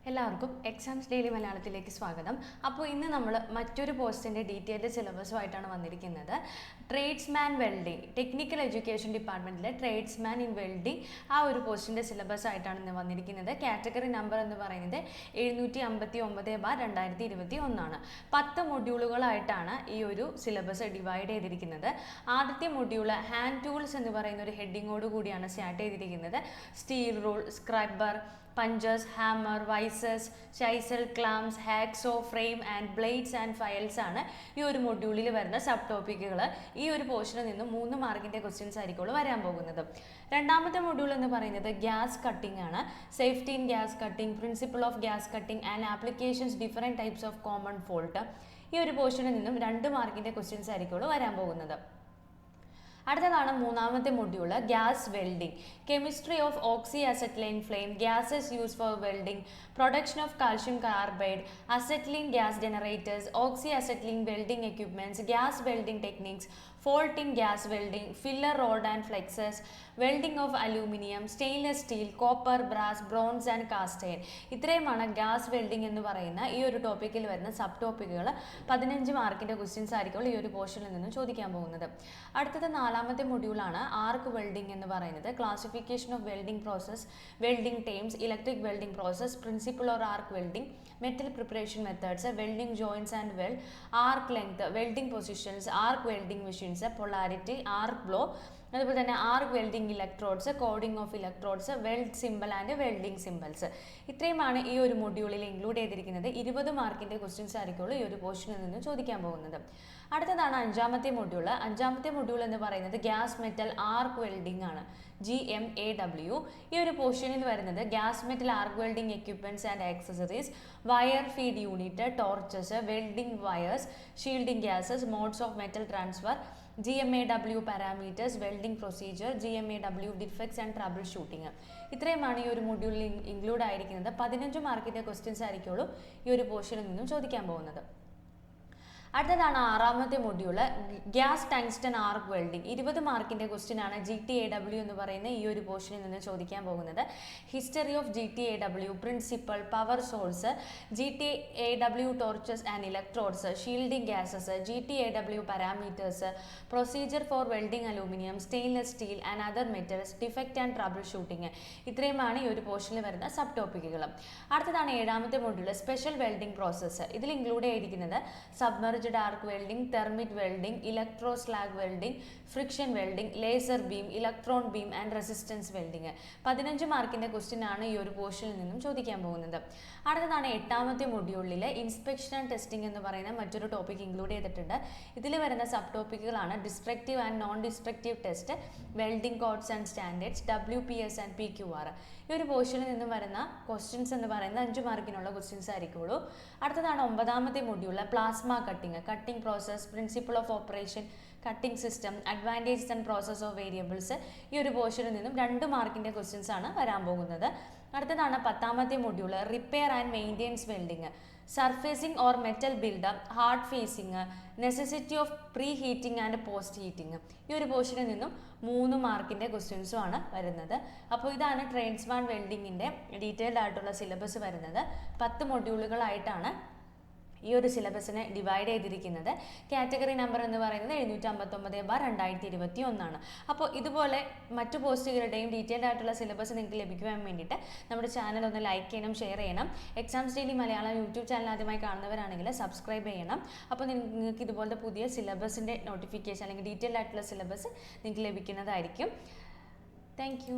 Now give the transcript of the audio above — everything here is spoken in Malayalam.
എല്ലാവർക്കും എക്സാംസ് ഡെയിലി മലയാളത്തിലേക്ക് സ്വാഗതം. അപ്പോൾ ഇന്ന് നമ്മൾ മറ്റൊരു പോസ്റ്റിൻ്റെ ഡീറ്റെയിൽഡ് സിലബസുമായിട്ടാണ് വന്നിരിക്കുന്നത്. ട്രേഡ്സ്മാൻ വെൽഡിംഗ്, ടെക്നിക്കൽ എഡ്യൂക്കേഷൻ ഡിപ്പാർട്ട്മെൻറ്റിലെ ട്രേഡ്സ്മാൻ ഇൻ വെൽഡിംഗ് ആ ഒരു പോസ്റ്റിൻ്റെ സിലബസ് ആയിട്ടാണ് ഇന്ന് വന്നിരിക്കുന്നത്. കാറ്റഗറി നമ്പർ എന്ന് പറയുന്നത് 759/2021. 10 മൊഡ്യൂളുകളായിട്ടാണ് ഈ ഒരു സിലബസ് ഡിവൈഡ് ചെയ്തിരിക്കുന്നത്. ആദ്യത്തെ മൊഡ്യൂള് ഹാൻഡ് ടൂൾസ് എന്ന് പറയുന്ന ഒരു ഹെഡിങ്ങോട് കൂടിയാണ് സ്റ്റാർട്ട് ചെയ്തിരിക്കുന്നത്. Steel rule, scrubber, punches, hammer, vices, chisel, clamps, hacksaw, frame and blades and files ആണ് ഈ ഒരു മൊഡ്യൂളിൽ വരുന്ന സബ് ടോപ്പിക്കുകൾ. ഈ ഒരു പോർഷനിൽ നിന്നും 3 മാർക്കിൻ്റെ ക്വസ്റ്റ്യൻസ് ആയിരിക്കും വരാൻ പോകുന്നത്. രണ്ടാമത്തെ മൊഡ്യൂൾ എന്ന് പറയുന്നത് ഗ്യാസ് കട്ടിംഗ് ആണ്. Safety in gas cutting, principle of gas cutting and applications, different types of common fault. ഈ ഒരു പോർഷനിൽ നിന്നും 2 മാർക്കിൻ്റെ ക്വസ്റ്റ്യൻസ് ആയിരിക്കും വരാൻ പോകുന്നത്. അടുത്തതാണ് മൂന്നാമത്തെ module gas welding. Chemistry of oxy acetylene flame, gases use for welding, production of calcium carbide, acetylene gas generators, oxy acetylene welding equipments, gas welding techniques, fault in gas welding, filler rod and fluxes, welding of aluminium, stainless steel, copper, brass, bronze and cast iron. ഇത്രയുമാണ് ഗ്യാസ് വെൽഡിംഗ് എന്ന് പറയുന്ന ഈ ഒരു ടോപ്പിക്കിൽ വരുന്ന സബ് ടോപ്പിക്കുകൾ. 15 മാർക്കിൻ്റെ ക്വസ്റ്റ്യൻസ് ആയിരിക്കും ഈ ഒരു പോർഷനിൽ നിന്നും ചോദിക്കാൻ പോകുന്നത്. അടുത്തത് നാലാമത്തെ മൊഡ്യൂളാണ് ആർക്ക് വെൽഡിംഗ് എന്ന് പറയുന്നത്. Classification of welding process, welding types, electric welding process, principle or arc welding, metal preparation methods, welding joints and weld, arc length, welding positions, arc welding machines, polarity, arc blow, അതുപോലെ തന്നെ arc welding electrodes, coding of electrodes, weld symbol and welding symbols. ഇത്രയുമാണ് ഈ ഒരു മൊഡ്യൂളിൽ ഇൻക്ലൂഡ് ചെയ്തിരിക്കുന്നത്. 20 മാർക്കിൻ്റെ ക്വസ്റ്റ്യൻസ് ആയിരിക്കുള്ളൂ ഈ ഒരു പോർഷനിൽ നിന്ന് ചോദിക്കാൻ പോകുന്നത്. അടുത്തതാണ് അഞ്ചാമത്തെ മൊഡ്യൂൾ. അഞ്ചാമത്തെ മൊഡ്യൂൾ എന്ന് പറയുന്നത് ഗ്യാസ് മെറ്റൽ ആർക്ക് വെൽഡിംഗ് ആണ്, GMAW. ഈ ഒരു പോർഷനിൽ വരുന്നത് gas metal arc welding equipments and accessories, wire feed unit, torches, welding wires, shielding gases, modes of metal transfer, GMAW parameters, welding procedure, GMAW defects and troubleshooting. ഇത്രയുമാണ് ഈ ഒരു മൊഡ്യൂളിൽ ഇൻക്ലൂഡ് ആയിരിക്കുന്നത്. 15 മാർക്കിൻ്റെ ക്വസ്റ്റ്യൻസ് ആയിരിക്കുള്ളൂ ഈ ഒരു പോർഷനിൽ നിന്നും ചോദിക്കാൻ പോകുന്നത്. അടുത്തതാണ് ആറാമത്തെ module gas tungsten arc welding. 20 മാർക്കിൻ്റെ ക്വസ്റ്റ്യൻ ആണ് GTAW എന്ന് പറയുന്ന ഈ ഒരു പോർഷനിൽ നിന്ന് ചോദിക്കാൻ പോകുന്നത്. History of GTAW, principle, power source, GTAW torches and electrodes, shielding gases, GTAW parameters, procedure for welding aluminium, stainless steel and other metals, defect and troubleshooting. ഇത്രയുമാണ് ഈ ഒരു പോർഷനിൽ വരുന്ന സബ് ടോപ്പിക്കുകൾ. അടുത്തതാണ് ഏഴാമത്തെ മൊഡ്യൂള് സ്പെഷ്യൽ വെൽഡിംഗ് പ്രോസസ്സ്. ഇതിൽ ഇൻക്ലൂഡ് ചെയ്തിരിക്കുന്നത് submerge arc welding, thermit welding, electro slag welding, friction welding, laser beam, electron beam and resistance welding. 15 മാർക്കിൻ്റെ ക്വസ്റ്റ്യൻ ആണ് ഈ ഒരു പോർഷനിൽ നിന്നും ചോദിക്കാൻ പോകുന്നത്. അടുത്തതാണ് എട്ടാമത്തെ മൊഡ്യൂളിലെ ഇൻസ്പെക്ഷൻ ആൻഡ് ടെസ്റ്റിംഗ് എന്ന് പറയുന്ന മറ്റൊരു ടോപ്പിക് ഇൻക്ലൂഡ് ചെയ്തിട്ടുണ്ട്. ഇതിൽ വരുന്ന സബ് ടോപ്പിക്കുകളാണ് destructive and non destructive test, welding codes and standards, WPS and PQR. ഈ ഒരു പോർഷനിൽ നിന്നും വരുന്ന ക്വസ്റ്റ്യൻസ് എന്ന് പറയുന്നത് 5 മാർക്കിനുള്ള ക്വസ്റ്റ്യൻസ് ആയിരിക്കുള്ളൂ. അടുത്തതാണ് 9ാമത്തെ module plasma cutting, cutting process, principle of operation, cutting system, advantages and process of variables. ഈ ഒരു പോർഷനിൽ നിന്നും 2 മാർക്കിൻ്റെ ക്വസ്റ്റ്യൻസ് ആണ് വരാൻ പോകുന്നത്. അടുത്തതാണ് 10ാമത്തെ module repair and maintenance welding, surfacing or metal build up, hard facing, necessity of preheating and post heating. ഈ ഒരു പോർഷനിൽ നിന്നും 3 മാർക്കിൻ്റെ ക്വസ്റ്റ്യൻസും ആണ് വരുന്നത്. അപ്പോൾ ഇതാണ് ട്രേഡ്സ്മാൻ വെൽഡിങ്ങിൻ്റെ ഡീറ്റെയിൽഡ് ആയിട്ടുള്ള സിലബസ് വരുന്നത്. 10 മൊഡ്യൂളുകളായിട്ടാണ് ഈ ഒരു സിലബസിനെ ഡിവൈഡ് ചെയ്തിരിക്കുന്നത്. കാറ്റഗറി നമ്പർ എന്ന് പറയുന്നത് 759/2021. അപ്പോൾ ഇതുപോലെ മറ്റു പോസ്റ്റുകളുടെയും ഡീറ്റെയിൽഡ് ആയിട്ടുള്ള സിലബസ് നിങ്ങൾക്ക് ലഭിക്കുവാൻ വേണ്ടിയിട്ട് നമ്മുടെ ചാനൽ ഒന്ന് ലൈക്ക് ചെയ്യണം, ഷെയർ ചെയ്യണം. Exams daily Malayalam YouTube channel ആദ്യമായി കാണുന്നവരാണെങ്കിൽ സബ്സ്ക്രൈബ് ചെയ്യണം. അപ്പോൾ നിങ്ങൾക്ക് ഇതുപോലത്തെ പുതിയ സിലബസിൻ്റെ നോട്ടിഫിക്കേഷൻ അല്ലെങ്കിൽ ഡീറ്റെയിൽഡ് ആയിട്ടുള്ള സിലബസ് നിങ്ങൾക്ക് ലഭിക്കുന്നതായിരിക്കും. Thank you.